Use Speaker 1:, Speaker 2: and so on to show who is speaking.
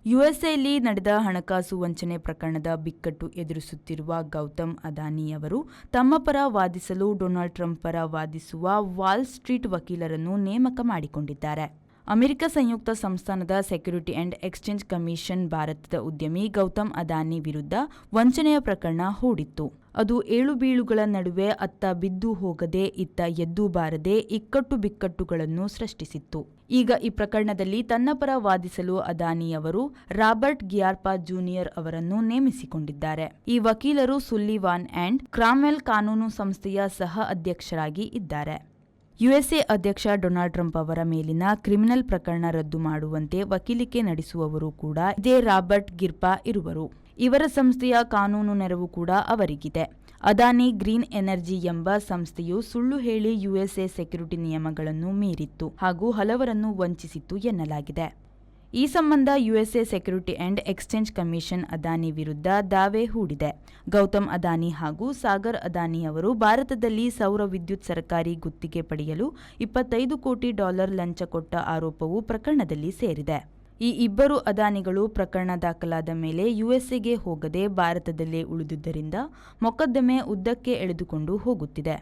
Speaker 1: ಯುಎಸ್ಎಯಲ್ಲಿ ನಡೆದ ಹಣಕಾಸು ವಂಚನೆ ಪ್ರಕರಣದ ಬಿಕ್ಕಟ್ಟು ಎದುರಿಸುತ್ತಿರುವ ಗೌತಮ್ ಅದಾನಿಯವರು ತಮ್ಮ ಪರ ವಾದಿಸಲು ಡೊನಾಲ್ಡ್ ಟ್ರಂಪ್ ಪರ ವಾದಿಸುವ ವಾಲ್ ಸ್ಟ್ರೀಟ್ ವಕೀಲರನ್ನು ನೇಮಕ ಮಾಡಿಕೊಂಡಿದ್ದಾರೆ. ಅಮೆರಿಕ ಸಂಯುಕ್ತ ಸಂಸ್ಥಾನದ ಸೆಕ್ಯುರಿಟಿ ಅಂಡ್ ಎಕ್ಸ್ಚೇಂಜ್ ಕಮಿಷನ್ ಭಾರತದ ಉದ್ಯಮಿ ಗೌತಮ್ ಅದಾನಿ ವಿರುದ್ಧ ವಂಚನೆಯ ಪ್ರಕರಣ ಹೂಡಿತ್ತು. ಅದು ಏಳುಬೀಳುಗಳ ನಡುವೆ ಅತ್ತ ಬಿದ್ದು ಹೋಗದೆ ಇತ್ತ ಎದ್ದು ಬಾರದೆ ಇಕ್ಕಟ್ಟು ಬಿಕ್ಕಟ್ಟುಗಳನ್ನು ಸೃಷ್ಟಿಸಿತ್ತು. ಈಗ ಈ ಪ್ರಕರಣದಲ್ಲಿ ತನ್ನ ಪರ ವಾದಿಸಲು ಅದಾನಿಯವರು ರಾಬರ್ಟ್ ಗಿಯಾರ್ಪಾ ಜೂನಿಯರ್ ಅವರನ್ನು ನೇಮಿಸಿಕೊಂಡಿದ್ದಾರೆ. ಈ ವಕೀಲರು ಸುಲ್ಲಿವಾನ್ ಅಂಡ್ ಕ್ರಾಮ್ವೆಲ್ ಕಾನೂನು ಸಂಸ್ಥೆಯ ಸಹ ಅಧ್ಯಕ್ಷರಾಗಿ ಇದ್ದಾರೆ. ಯುಎಸ್ಎ ಅಧ್ಯಕ್ಷ ಡೊನಾಲ್ಡ್ ಟ್ರಂಪ್ ಅವರ ಮೇಲಿನ ಕ್ರಿಮಿನಲ್ ಪ್ರಕರಣ ರದ್ದು ಮಾಡುವಂತೆ ವಕೀಲಿಕೆ ನಡೆಸುವವರು ಕೂಡ ಇದೇ ರಾಬರ್ಟ್ ಗಿರ್ಪಾ ಇರುವರು. ಇವರ ಸಂಸ್ಥೆಯ ಕಾನೂನು ನೆರವು ಕೂಡ ಅವರಿಗಿದೆ. ಅದಾನಿ ಗ್ರೀನ್ ಎನರ್ಜಿ ಎಂಬ ಸಂಸ್ಥೆಯು ಸುಳ್ಳು ಹೇಳಿ ಯುಎಸ್ಎ ಸೆಕ್ಯುರಿಟಿ ನಿಯಮಗಳನ್ನು ಮೀರಿತ್ತು ಹಾಗೂ ಹಲವರನ್ನು ವಂಚಿಸಿತ್ತು ಎನ್ನಲಾಗಿದೆ. ಈ ಸಂಬಂಧ USA security and exchange commission Adani ವಿರುದ್ಧ ದಾವೆ ಹೂಡಿದೆ. ಗೌತಮ್ ಅದಾನಿ ಹಾಗೂ ಸಾಗರ್ ಅದಾನಿ ಅವರು ಭಾರತದಲ್ಲಿ ಸೌರ ವಿದ್ಯುತ್ ಸರ್ಕಾರಿ ಗುತ್ತಿಗೆ ಪಡೆಯಲು $25 ಕೋಟಿ ಲಂಚ ಕೊಟ್ಟ ಆರೋಪವು ಪ್ರಕರಣದಲ್ಲಿ ಸೇರಿದೆ. ಈ ಇಬ್ಬರು ಅದಾನಿಗಳು ಪ್ರಕರಣ ದಾಖಲಾದ ಮೇಲೆ ಯುಎಸ್ಎಗೆ ಹೋಗದೆ ಭಾರತದಲ್ಲೇ ಉಳಿದುದರಿಂದ ಮೊಕದ್ದಮೆ ಉದ್ದಕ್ಕೆ ಎಳೆದುಕೊಂಡು ಹೋಗುತ್ತಿದೆ.